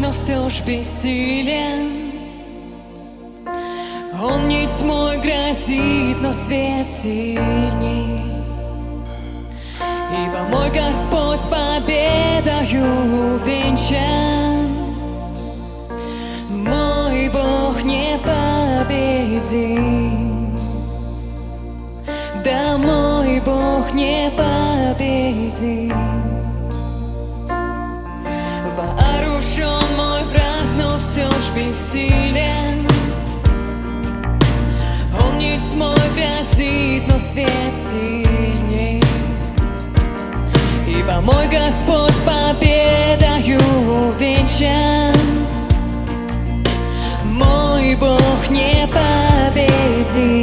но все ж бессилен. Он не тьмой грозит, но свет сильней. Ибо мой Господь победою венчан. Мой Бог не победим. Да, мой Бог не победим. Вооружен мой враг, но все ж бессилен. Он не тьмой грозит, но свет сильней. Ибо мой Господь победою венчан. Мой Бог не победим.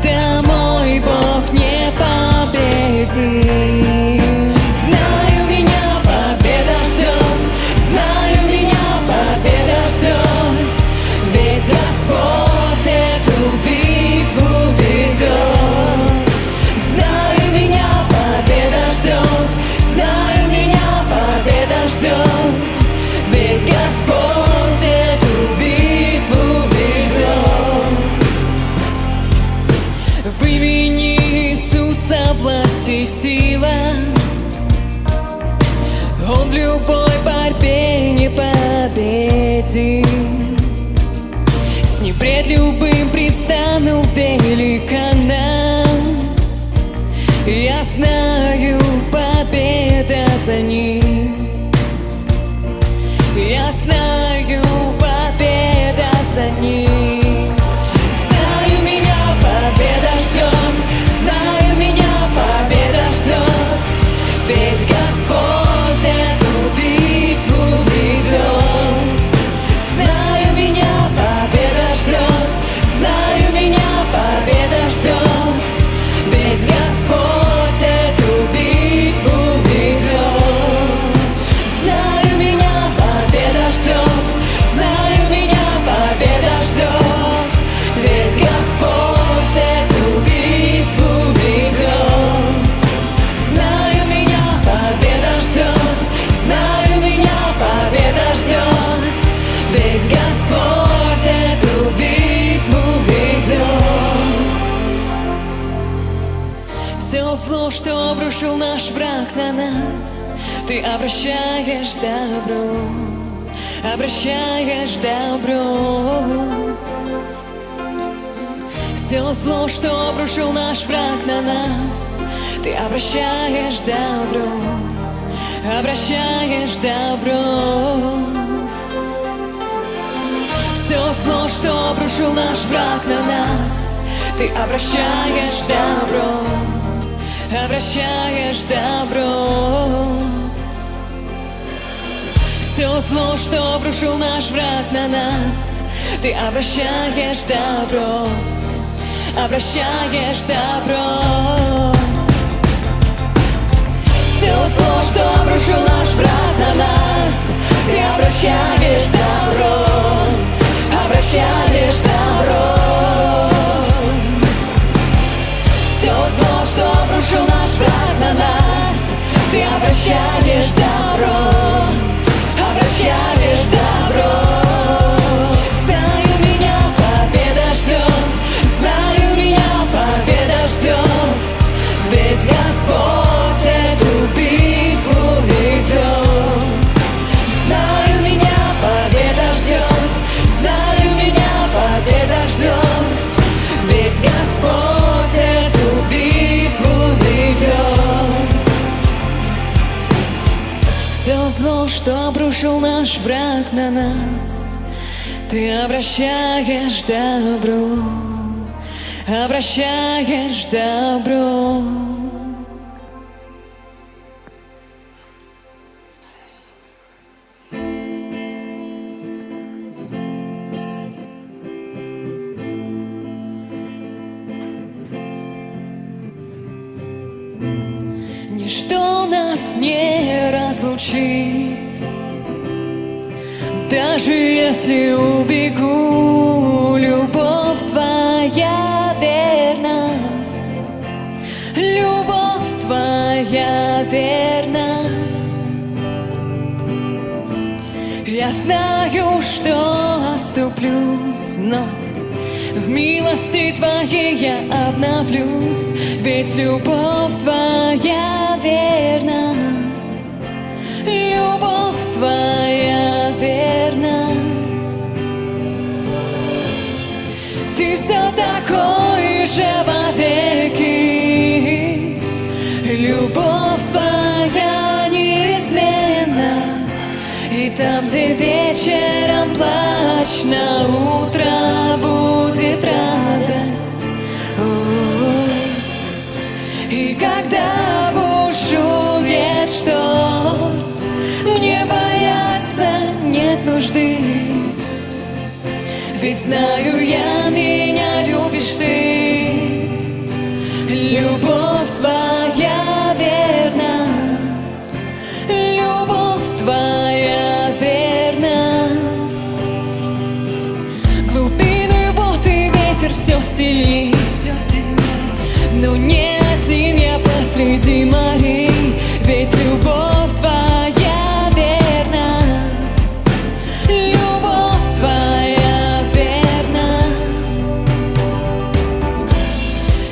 Да, мой Бог не победим. Знаю, меня победа ждет. Знаю, меня победа ждет. Ведь Господь эту битву ведет. Знаю, меня победа ждет. Знаю, меня победа ждет. Ведь Господь эту битву ведет. В имени Иисуса власть и сила. Он в любой борьбе непобедим. С ним пред любым предстану великанам. Я знаю, победа за ним. Я знаю, победа за ним. Знаю, меня победа ждет. Знаю, меня победа ждет. Ведь Господь эту битву ведет. Знаю, меня победа ждет. Знаю, меня победа ждет. Ведь Господь эту битву ведет. Знаю, меня победа ждет. Знаю, меня победа ждет. Ведь Господь эту битву ведет. Знаю, меня победа ждет. Знаю, меня победа ждет. Ведь Господь эту битву ведет. Все зло, что обрушил наш враг на нас, ты обращаешь добро, обращаешь добро. Все зло, что обрушил наш враг на нас, ты обращаешь добро, обращаешь добро. Все зло, что обрушил наш враг на нас, ты обращаешь добро, обращаешь добро. Все зло, что обрушил наш враг на нас, ты обращаешь добро, обращаешь добро. Все зло, что обрушил наш враг на нас, ты обращаешь добро, обращаешь добро. Все зло, что обрушил наш враг на нас, ты обращаешь добро, обращаешь добро. Знаю, меня победа ждет. Знаю, меня победа ждет. Ведь Господь эту битву ведет. Знаю, меня победа ждет. Знаю, меня победа ждет. Ведь Господь эту битву ведет. Все зло, что обрушил наш враг на нас, ты обращаешь добро, обращаешь добро. Ничто нас не разлучит, даже если убегу. Любовь твоя верна, любовь твоя верна. Я знаю, что оступлюсь, но в милости Твоей я обновлюсь, ведь любовь Твоя верна, любовь Твоя верна. Ты все такой же вовеки, любовь Твоя неизменна. И там, где вечером плач, на утро будет радость. И когда бушует шторм, мне бояться нет нужды, ведь знаю я, меня любишь Ты. Любовь Твоя верна, любовь Твоя верна. Глубины вод и ветер все сильней, но не один я посреди морей, ведь любовь Твоя верна, любовь Твоя верна.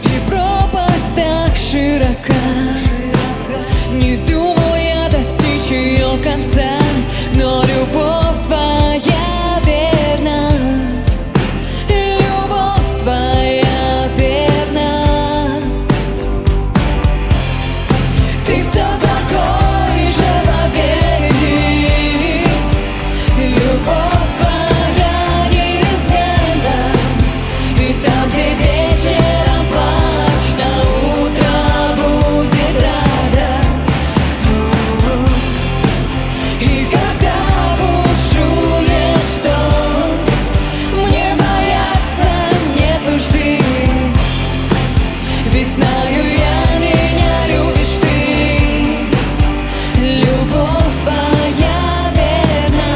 И пропасть так широка, не думал я достичь ее конца, но любовь Твоя верна, любовь Твоя верна. Ты все такой же вовеки, любовь Твоя неизменна. И там, где вечером плач, на утро будет радость. И когда бушует шторм, мне бояться нет нужды, ведь знаю я, меня любишь Ты. Любовь Твоя верна,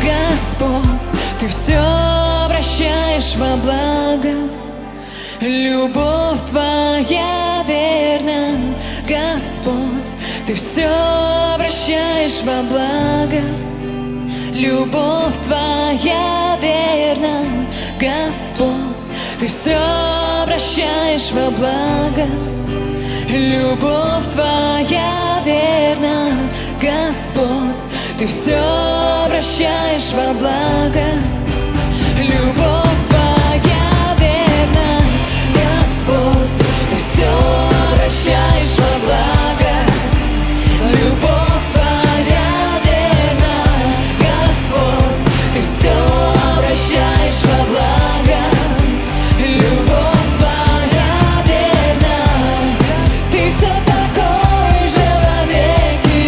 Господь, Ты все обращаешь во благо. Любовь Твоя верна, Господь, Ты все обращаешь во благо. Любовь Твоя верна, Господь, Ты все обращаешь во благо. Любовь Твоя верна, Господь, Ты все обращаешь во благо. Любовь Твоя верна, Господь, Ты все обращаешь во благо. Любовь Твоя верна, Господь, Ты все обращаешь во благо. Любовь Твоя верна, Ты все такой же вовеки.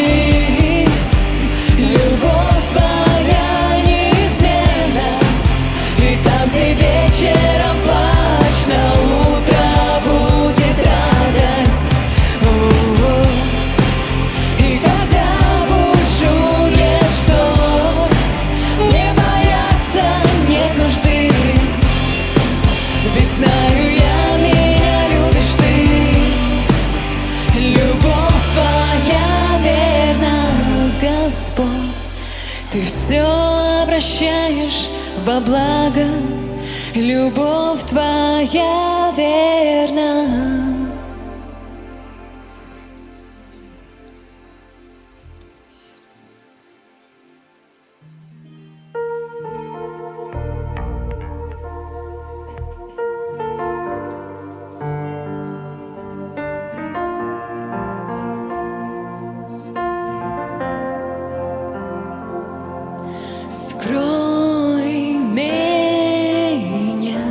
Любовь Твоя неизменна. И там, где вечером плач, на утро будет радость. И когда бушует шторм, мне бояться нет нужды, ведь знаю я, меня любишь Ты. Любовь Твоя верна, Господь, Ты все обращаешь во благо. Любовь Твоя верна. Скрой меня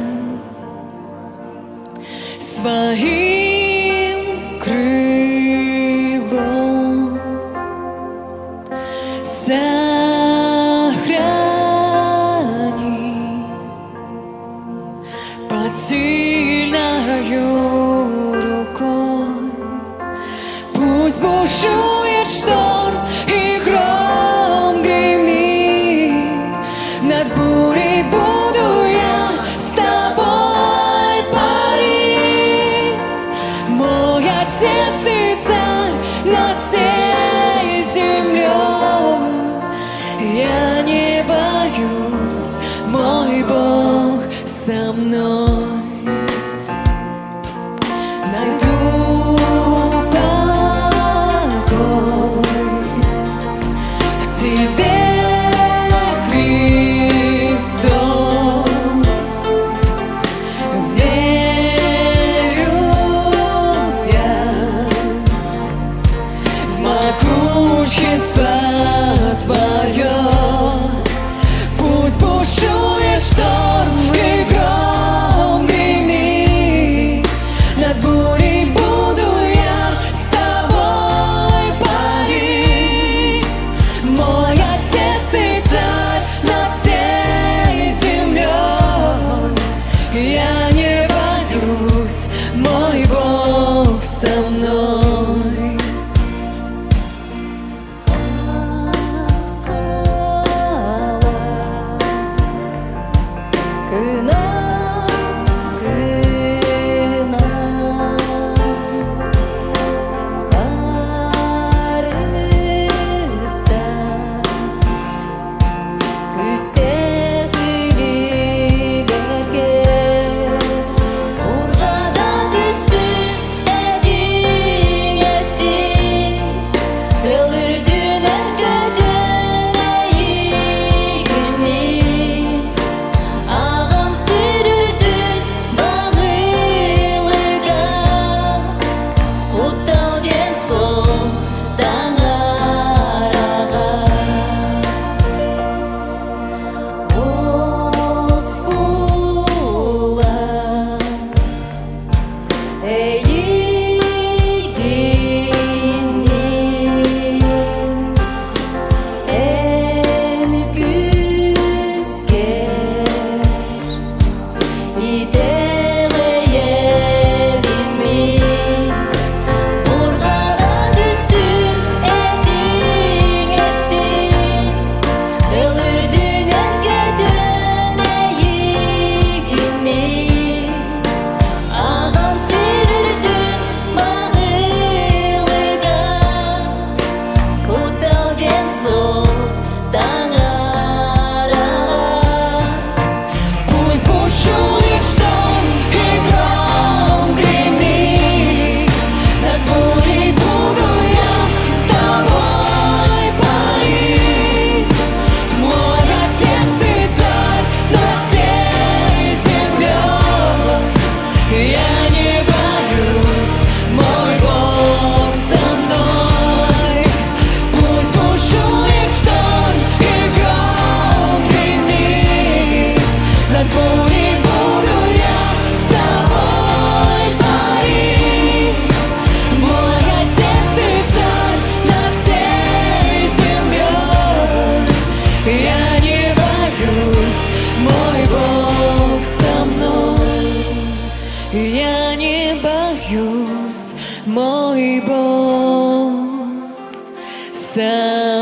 своим крылом, сохрани под сильною рукой. Пусть бушует шторм и гром гремит, над бурей буду я с Тобой парить. Мой Отец и Царь над всей землей,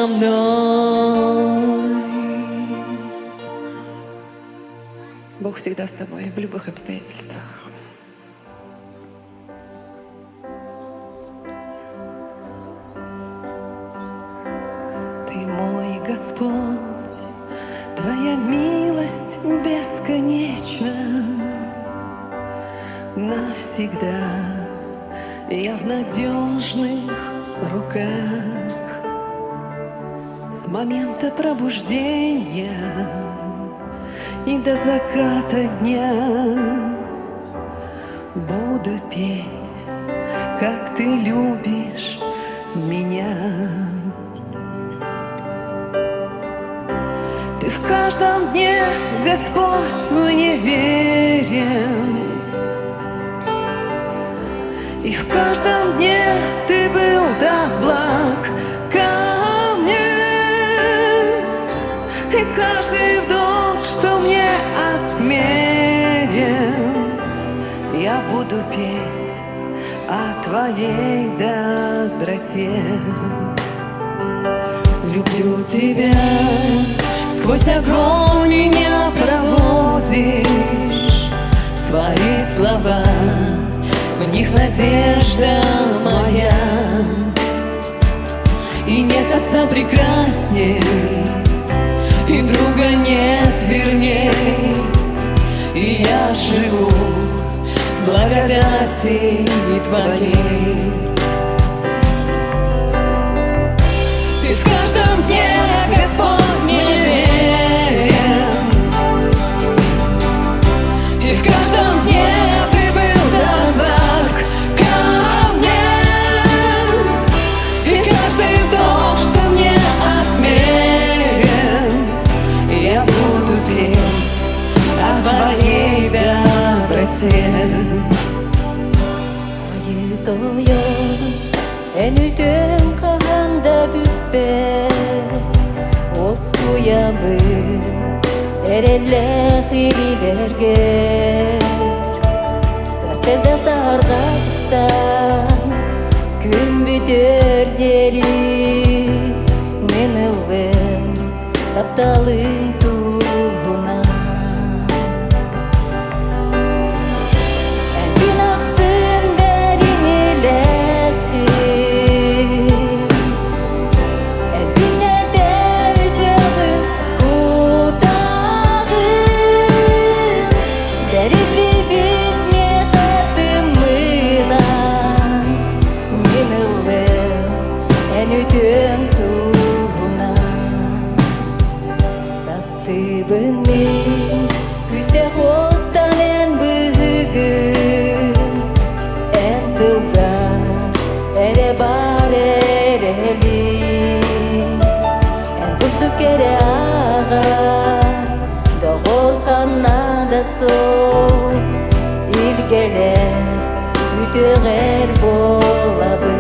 со мной. Бог всегда с тобой в любых обстоятельствах. Ты мой Господь, Твоя милость бесконечна. Навсегда я в надежных руках. С момента пробуждения и до заката дня буду петь, как Ты любишь меня. Ты в каждом дне, Господь, мне верен, и в каждом дне Ты был так благ ко мне. И каждый вдох, что мне отмерен, я буду петь о Твоей доброте. Люблю Тебя, сквозь огонь меня проводишь. Твои слова, в них надежда моя. И нет отца прекрасней, и друга нет верней. И я живу в благодати Твоей. Ты в каждом дне, Господь, мне верен, и в каждом дне Ты был так благ ко мне. И каждый вдох, что мне отмерен, я буду петь о Твоей доброте. Энүтен каханда бүппе Оскуябын эрелле хилилерге Сарселда саргаттан күн бүтөр дери Мен ылгым тапталын тугуна Күзде хоттанен бүгін Ән тылда әре бар әрелі Ән күрдік әре аға Доғыл қанада соқ Илгелер үтіғер болабы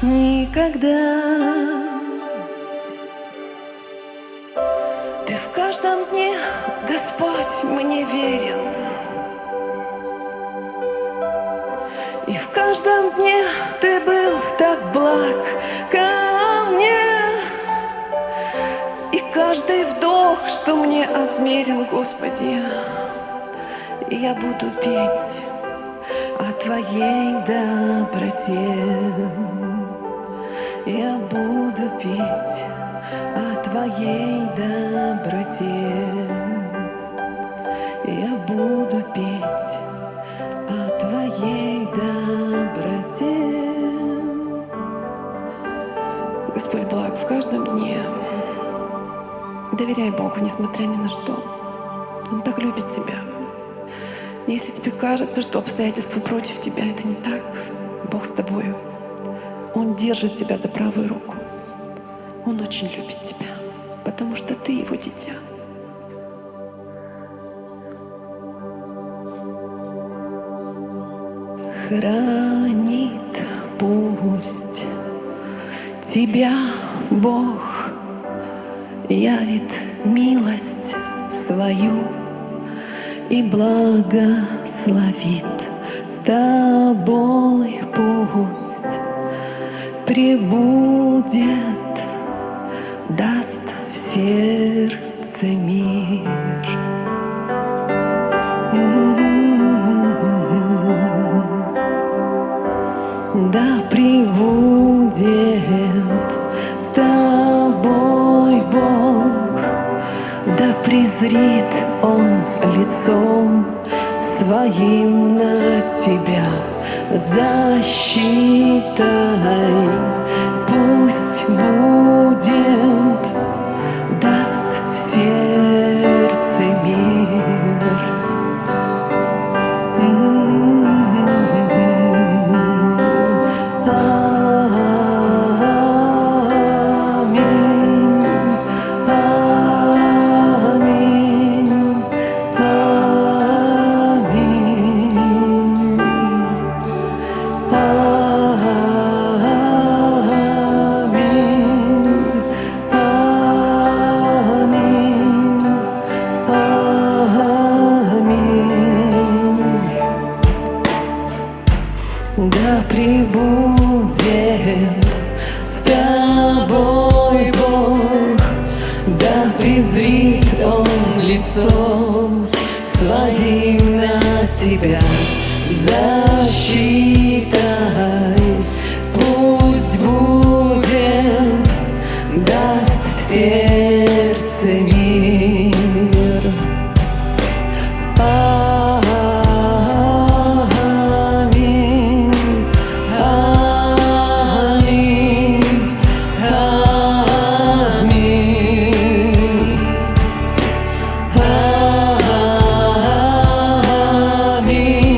никогда. Ты в каждом дне, Господь, мне верен. И в каждом дне Ты был так благ ко мне. И каждый вдох, что мне отмерен, Господи, я буду петь о Твоей доброте. Я буду петь о Твоей доброте. Я буду петь о Твоей доброте. Господь благ в каждом дне. Доверяй Богу, несмотря ни на что. Он так любит тебя. Если тебе кажется, что обстоятельства против тебя, это не так. Бог с тобою. Он держит тебя за правую руку. Он очень любит тебя, потому что ты его дитя. Хранит пусть тебя Бог, явит милость свою и благословит с тобой. Пусть пребудет, даст в сердце мир. Да пребудет с тобой Бог, да презрит Он лицом своим на тебя защитой. Пусть будет, даст в сердце мир. Да пребудет с тобой Бог, да презрит Он лицом своим на тебя защитой. Пусть будет, даст в сердце мир. Me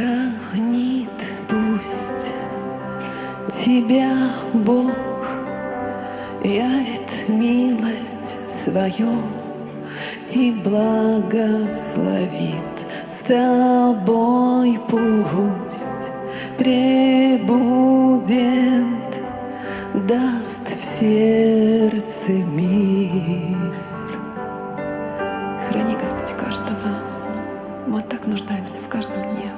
хранит пусть тебя Бог, явит милость свою и благословит с тобой пусть пребудет, даст в сердце мир. Храни, Господь, каждого. Мы так нуждаемся в каждом дне.